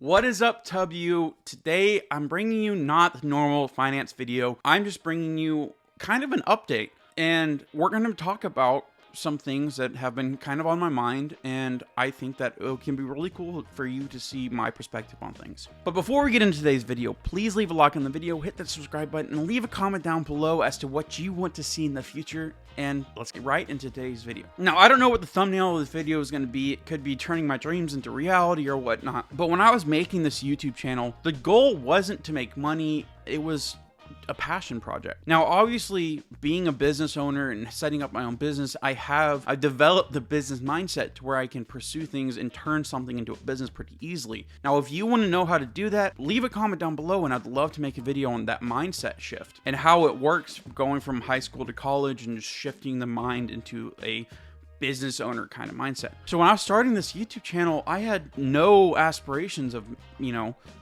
What is up, Tub You? Today, I'm bringing you not the normal finance video. I'm just bringing you kind of an update, and we're going to talk about some things that have been kind of on my mind, and I think that it can be really cool for you to see my perspective on things. But before we get into today's video, please leave a like on the video, hit that subscribe button, and leave a comment down below as to what you want to see in the future. And let's get right into today's video. Now, I don't know what the thumbnail of this video is going to be. It could be turning my dreams into reality or whatnot. But when I was making this YouTube channel, the goal wasn't to make money. It was a passion project. Now, obviously, being a business owner and setting up my own business, I've developed the business mindset to where I can pursue things and turn something into a business pretty easily. Now, if you want to know how to do that, leave a comment down below, and I'd love to make a video on that mindset shift and how it works going from high school to college and just shifting the mind into a business owner kind of mindset. So when I was starting this YouTube channel, I had no aspirations of,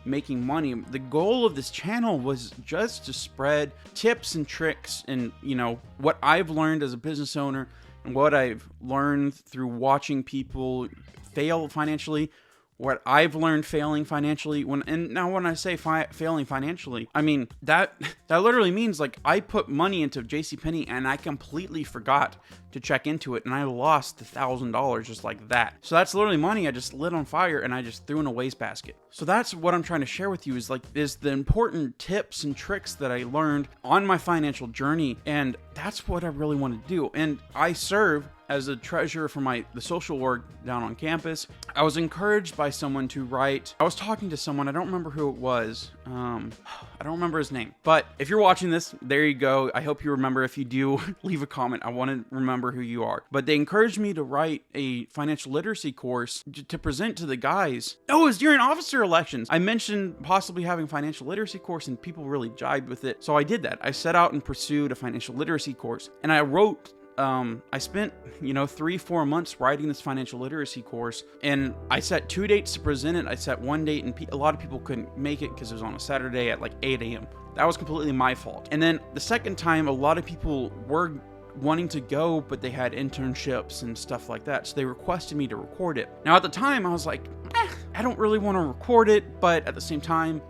making money. The goal of this channel was just to spread tips and tricks and, what I've learned as a business owner and what I've learned through watching people fail financially, what I've learned failing financially. When I say failing financially, I mean that literally means like I put money into JCPenney and I completely forgot to check into it, and I lost $1,000 just like that. So that's literally money I just lit on fire and I just threw in a wastebasket. So that's what I'm trying to share with you is the important tips and tricks that I learned on my financial journey, and that's what I really want to do. And I serve as a treasurer for the social org down on campus. I was encouraged by someone to write. I was talking to someone, I don't remember who it was. I don't remember his name. But if you're watching this, there you go. I hope you remember. If you do, leave a comment. I want to remember who you are. But they encouraged me to write a financial literacy course to present to the guys. Oh, it was during officer elections. I mentioned possibly having a financial literacy course, and people really jibed with it. So I did that. I set out and pursued a financial literacy course, and I wrote I spent, 3-4 months writing this financial literacy course, and I set 2 dates to present it. I set one date, and a lot of people couldn't make it because it was on a Saturday at like 8 a.m. That was completely my fault. And then the second time, a lot of people were wanting to go, but they had internships and stuff like that, so they requested me to record it. Now, at the time, I was like, I don't really want to record it, but at the same time,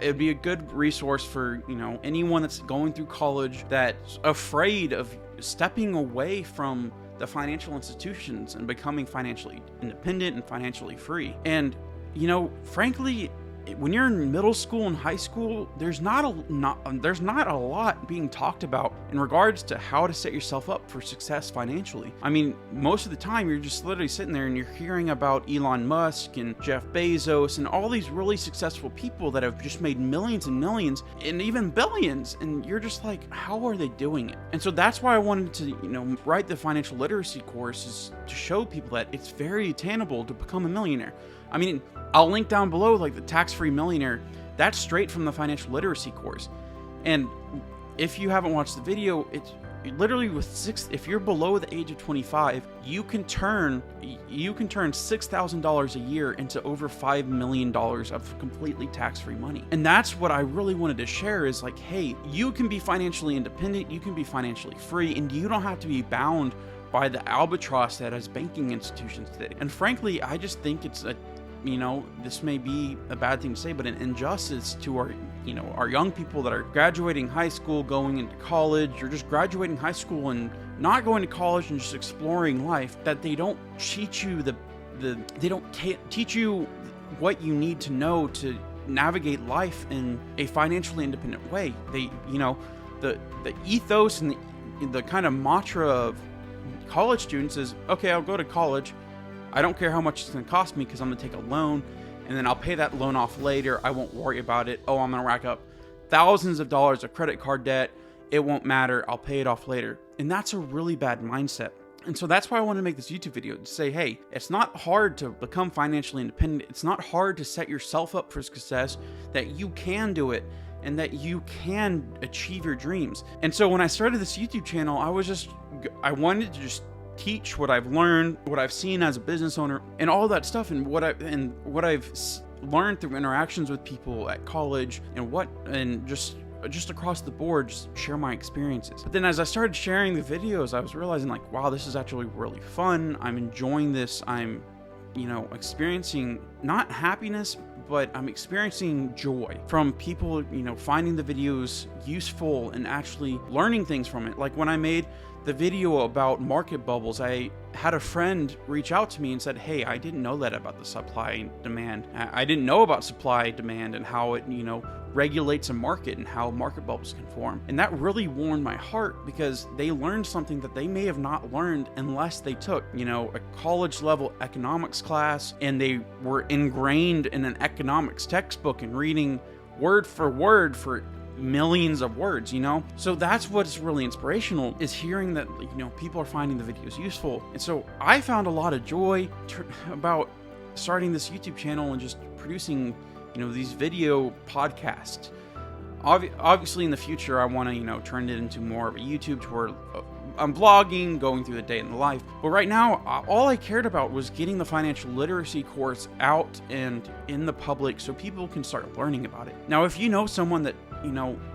it'd be a good resource for, anyone that's going through college that's afraid of stepping away from the financial institutions and becoming financially independent and financially free. And, frankly, when you're in middle school and high school, there's not a lot being talked about in regards to how to set yourself up for success financially. I mean, most of the time you're just literally sitting there and you're hearing about Elon Musk and Jeff Bezos and all these really successful people that have just made millions and millions and even billions, and you're just like, how are they doing it? And so that's why I wanted to, write the financial literacy course, is to show people that it's very attainable to become a millionaire. I mean, I'll link down below like the tax-free millionaire. That's straight from the financial literacy course. And if you haven't watched the video, it's literally if you're below the age of 25, you can turn $6,000 a year into over $5 million of completely tax-free money. And that's what I really wanted to share, is like, hey, you can be financially independent, you can be financially free, and you don't have to be bound by the albatross that is banking institutions today. And frankly, I just think it's this may be a bad thing to say, but an injustice to our young people that are graduating high school, going into college, or just graduating high school and not going to college and just exploring life, that they don't teach you teach you what you need to know to navigate life in a financially independent way. The ethos and the kind of mantra of college students is, okay, I'll go to college. I don't care how much it's going to cost me because I'm going to take a loan and then I'll pay that loan off later. I won't worry about it. Oh, I'm going to rack up thousands of dollars of credit card debt. It won't matter. I'll pay it off later. And that's a really bad mindset. And so that's why I want to make this YouTube video, to say, hey, it's not hard to become financially independent. It's not hard to set yourself up for success, that you can do it and that you can achieve your dreams. And so when I started this YouTube channel, I wanted to just teach what I've learned, what I've seen as a business owner, and all that stuff, and what I've learned through interactions with people at college, and just across the board, just share my experiences. But then as I started sharing the videos, I was realizing like, wow, this is actually really fun. I'm enjoying this. I'm experiencing not happiness, but I'm experiencing joy from people, finding the videos useful and actually learning things from it. Like when I made the video about market bubbles, I had a friend reach out to me and said, hey, I didn't know that about the supply and demand. I didn't know about supply demand and how it, regulates a market and how market bubbles can form. And that really warmed my heart, because they learned something that they may have not learned unless they took, a college level economics class, and they were ingrained in an economics textbook and reading word for word for millions of words, So that's what's really inspirational, is hearing that, people are finding the videos useful. And so I found a lot of joy about starting this YouTube channel and just producing, these video podcasts. Obviously in the future, I want to, turn it into more of a YouTube to where I'm vlogging, going through the day in the life. But right now, all I cared about was getting the financial literacy course out and in the public so people can start learning about it. Now, if you know someone that,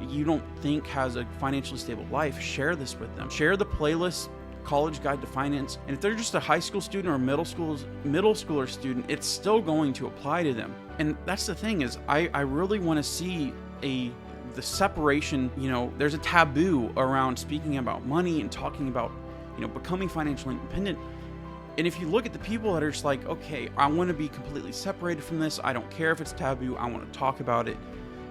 you don't think has a financially stable life, share this with them. Share the playlist, College Guide to Finance. And if they're just a high school student or a middle schooler student, it's still going to apply to them. And that's the thing, is I really want to see the separation. There's a taboo around speaking about money and talking about, becoming financially independent. And if you look at the people that are just like, okay, I want to be completely separated from this, I don't care if it's taboo, I want to talk about it,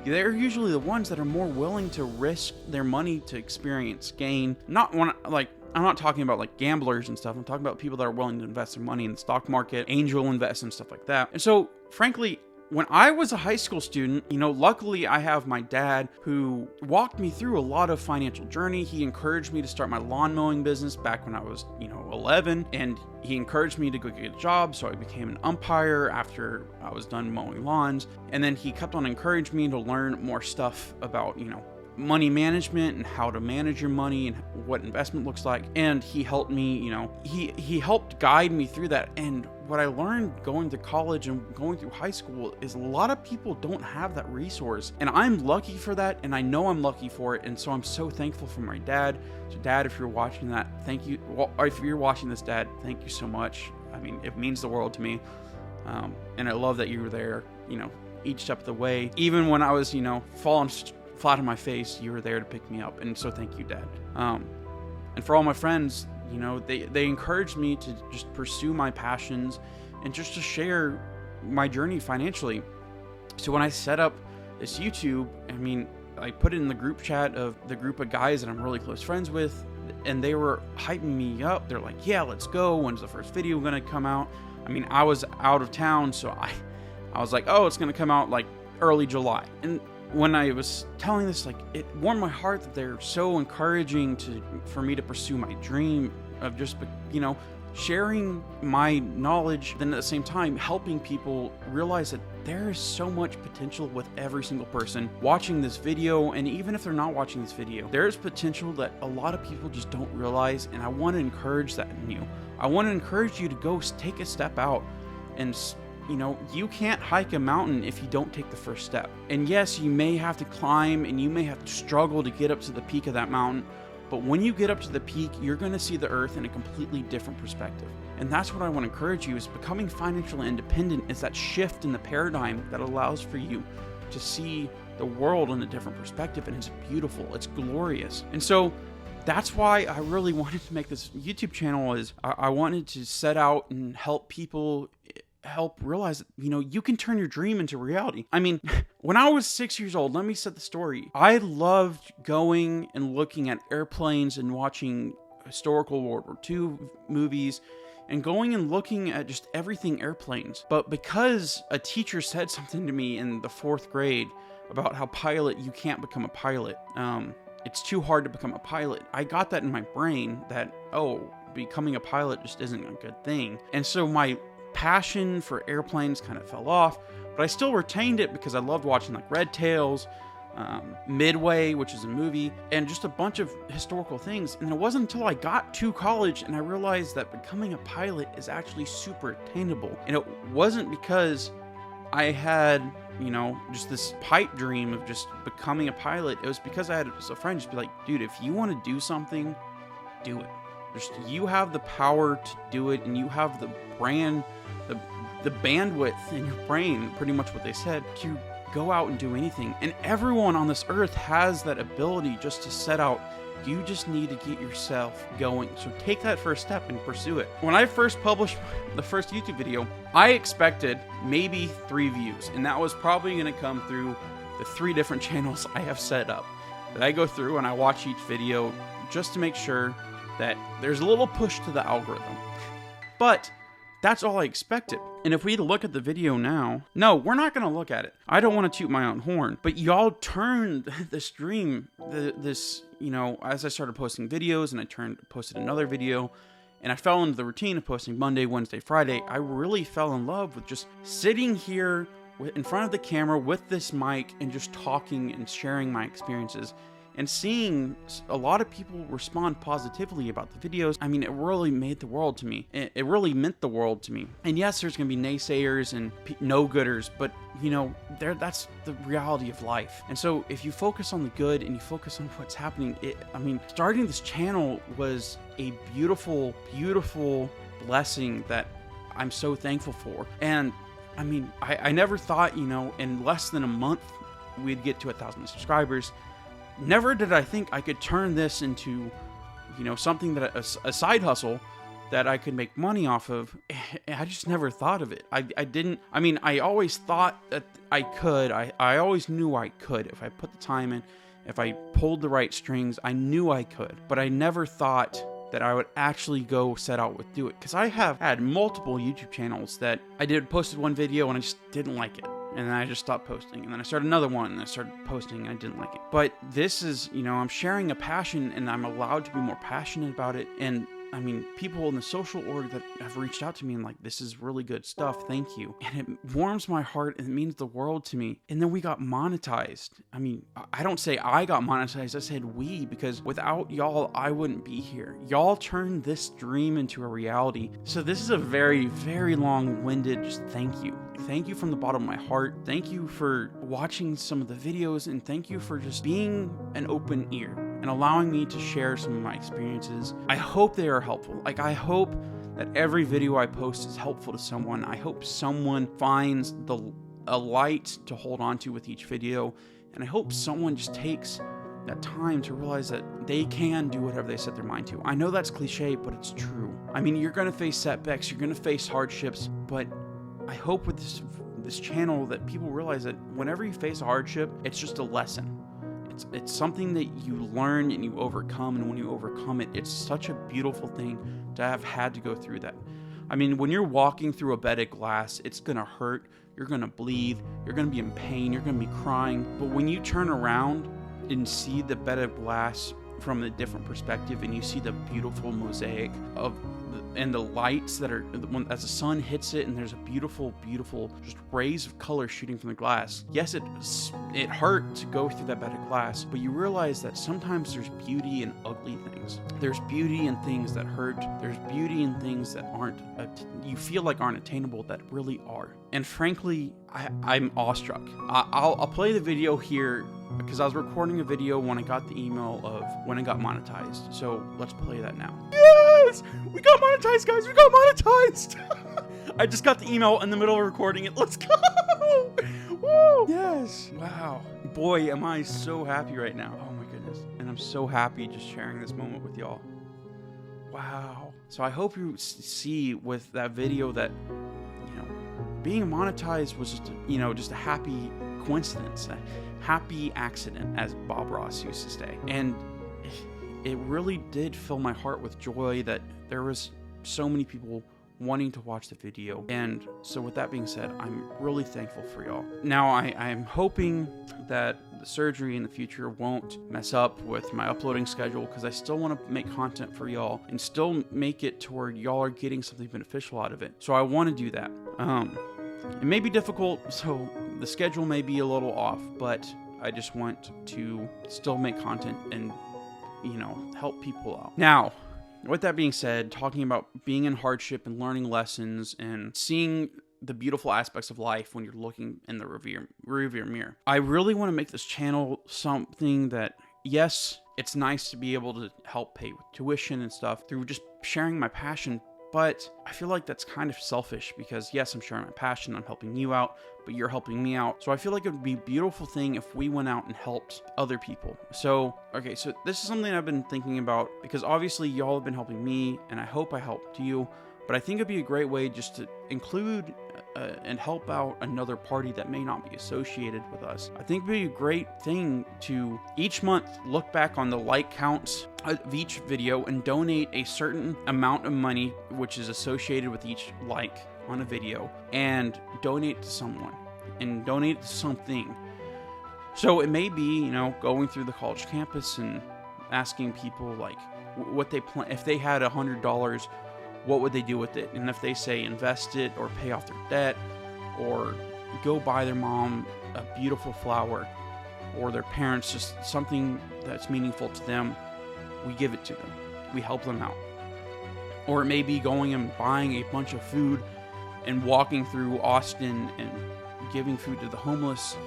they're usually the ones that are more willing to risk their money to experience gain. I'm not talking about like gamblers and stuff. I'm talking about people that are willing to invest their money in the stock market, angel invest and stuff like that. And so, frankly, when I was a high school student, luckily I have my dad who walked me through a lot of financial journey. He encouraged me to start my lawn mowing business back when I was, 11, and he encouraged me to go get a job. So I became an umpire after I was done mowing lawns. And then he kept on encouraging me to learn more stuff about, money management and how to manage your money and what investment looks like. And he helped me, he helped guide me through that. And what I learned going to college and going through high school is a lot of people don't have that resource. And I'm lucky for that. And I know I'm lucky for it. And so I'm so thankful for my dad. So Dad, if you're watching that, thank you. Well, if you're watching this, Dad, thank you so much. I mean, it means the world to me. And I love that you were there, each step of the way. Even when I was, falling flat on my face, you were there to pick me up. And so thank you, Dad. And for all my friends, they encouraged me to just pursue my passions and just to share my journey financially. So when I set up this YouTube, I put it in the group chat of the group of guys that I'm really close friends with, and they were hyping me up. They're like, yeah, let's go. When's the first video gonna come out? I was out of town, so I was like, oh, it's gonna come out like early July. And when I was telling this, it warmed my heart that they're so encouraging for me to pursue my dream of just, sharing my knowledge, then at the same time helping people realize that there is so much potential with every single person watching this video. And even if they're not watching this video, there's potential that a lot of people just don't realize. And I want to encourage that in you. I want to encourage you to go take a step out and you can't hike a mountain if you don't take the first step. And yes, you may have to climb and you may have to struggle to get up to the peak of that mountain. But when you get up to the peak, you're going to see the earth in a completely different perspective. And that's what I want to encourage you, is becoming financially independent is that shift in the paradigm that allows for you to see the world in a different perspective. And it's beautiful. It's glorious. And so that's why I really wanted to make this YouTube channel, is I wanted to set out and help people realize that, you can turn your dream into reality. When I was 6 years old, let me set the story. I loved going and looking at airplanes and watching historical World War II movies and going and looking at just everything airplanes. But because a teacher said something to me in the 4th grade about how you can't become a pilot. It's too hard to become a pilot. I got that in my brain that, becoming a pilot just isn't a good thing. And so my passion for airplanes kind of fell off, but I still retained it because I loved watching Red Tails, Midway, which is a movie, and just a bunch of historical things. And it wasn't until I got to college and I realized that becoming a pilot is actually super attainable. And it wasn't because I had, just this pipe dream of just becoming a pilot. It was because I had a friend just be like, dude, if you want to do something, do it. You have the power to do it, and you have the brand, the bandwidth in your brain, pretty much what they said, to go out and do anything. And everyone on this earth has that ability just to set out. You just need to get yourself going. So take that first step and pursue it. When I first published the first YouTube video, I expected maybe 3 views, and that was probably going to come through the 3 different channels I have set up. That I go through and I watch each video just to make sure that there's a little push to the algorithm. But that's all I expected. And if we look at the video now, no, we're not going to look at it. I don't want to toot my own horn, but y'all turned the stream, you know, as I started posting videos and I posted another video, and I fell into the routine of posting Monday, Wednesday, Friday, I really fell in love with just sitting here in front of the camera with this mic and just talking and sharing my experiences. And seeing a lot of people respond positively about the videos, I mean, it really made the world to me. It really meant the world to me. And yes, there's going to be naysayers and no-gooders, but, you know, that's the reality of life. And so if you focus on the good and you focus on what's happening, I mean, starting this channel was a beautiful, beautiful blessing that I'm so thankful for. And, I mean, I never thought, you know, in less than a month, we'd get to 1,000 subscribers. Never did I think I could turn this into, you know, something that a side hustle that I could make money off of. I just never thought of it. I didn't. I mean, I always thought that I could. I always knew I could if I put the time in, if I pulled the right strings. I knew I could, but I never thought that I would actually go set out with do it. Because I have had multiple YouTube channels that I posted one video and I just didn't like it. And then I just stopped posting. And then I started another one and I started posting and I didn't like it. But this is, you know, I'm sharing a passion and I'm allowed to be more passionate about it. And I mean, people in the social org that have reached out to me and like, this is really good stuff, thank you. And it warms my heart and it means the world to me. And then we got monetized. I mean, I don't say I got monetized, I said we, because without y'all, I wouldn't be here. Y'all turned this dream into a reality. So this is a very, very long-winded just thank you. Thank you from the bottom of my heart. Thank you for watching some of the videos and thank you for just being an open ear and allowing me to share some of my experiences. I hope they are helpful. Like, I hope that every video I post is helpful to someone. I hope someone finds a light to hold on to with each video. And I hope someone just takes that time to realize that they can do whatever they set their mind to. I know that's cliche, but it's true. I mean, you're going to face setbacks, you're going to face hardships, but I hope with this channel that people realize that whenever you face a hardship, it's just a lesson. It's something that you learn and you overcome, and when you overcome it, it's such a beautiful thing to have had to go through that. I mean, when you're walking through a bed of glass, it's gonna hurt, you're gonna bleed, you're gonna be in pain, you're gonna be crying, but when you turn around and see the bed of glass from a different perspective and you see the beautiful mosaic and the lights that are, as the sun hits it and there's a beautiful, beautiful just rays of color shooting from the glass. Yes, it hurt to go through that bed of glass, but you realize that sometimes there's beauty in ugly things. There's beauty in things that hurt. There's beauty in things that you feel like aren't attainable that really are. And frankly, I'm awestruck. I'll play the video here because I was recording a video when I got the email of when it got monetized. So let's play that now. Yes! We got monetized, guys! We got monetized! I just got the email in the middle of recording it. Let's go! Woo! Yes! Wow. Boy, am I so happy right now. Oh my goodness. And I'm so happy just sharing this moment with y'all. Wow. So I hope you see with that video that, you know, being monetized was just a happy coincidence, a happy accident, as Bob Ross used to say. And it really did fill my heart with joy that there was so many people wanting to watch the video. And so with that being said, I'm really thankful for y'all. Now I'm hoping that the surgery in the future won't mess up with my uploading schedule, because I still want to make content for y'all and still make it to where y'all are getting something beneficial out of it. So I want to do that. It may be difficult, so the schedule may be a little off, but I just want to still make content and, you know, help people out. Now, with that being said, talking about being in hardship and learning lessons and seeing the beautiful aspects of life when you're looking in the rearview mirror, I really want to make this channel something that, yes, it's nice to be able to help pay with tuition and stuff through just sharing my passion, But I feel like that's kind of selfish because yes, I'm sharing my passion, I'm helping you out, but you're helping me out. So I feel like it would be a beautiful thing if we went out and helped other people. So, okay, so this is something I've been thinking about because obviously y'all have been helping me and I hope I helped you, but I think it'd be a great way just to include and help out another party that may not be associated with us. I think it'd be a great thing to each month look back on the like counts of each video and donate a certain amount of money which is associated with each like on a video and donate to someone and donate to something. So it may be, you know, going through the college campus and asking people like what they plan. If they had $100, what would they do with it? And if they say invest it or pay off their debt or go buy their mom a beautiful flower or their parents just something that's meaningful to them, we give it to them. We help them out. Or it may be going and buying a bunch of food and walking through Austin and giving food to the homeless,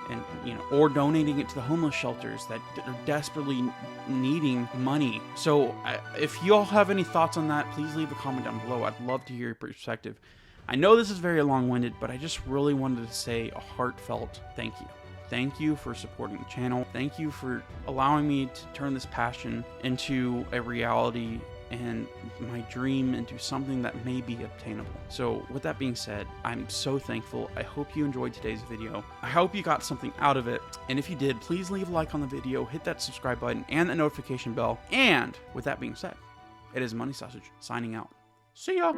and you know, or donating it to the homeless shelters that are desperately needing money. So if you all have any thoughts on that, please leave a comment down below. I'd love to hear your perspective. I know this is very long-winded, but I just really wanted to say a heartfelt thank you. Thank you for supporting the channel. Thank you for allowing me to turn this passion into a reality and my dream into something that may be obtainable. So with that being said, I'm so thankful. I hope you enjoyed today's video. I hope you got something out of it. And if you did, please leave a like on the video, hit that subscribe button and the notification bell. And with that being said, it is Money Sausage signing out. See ya.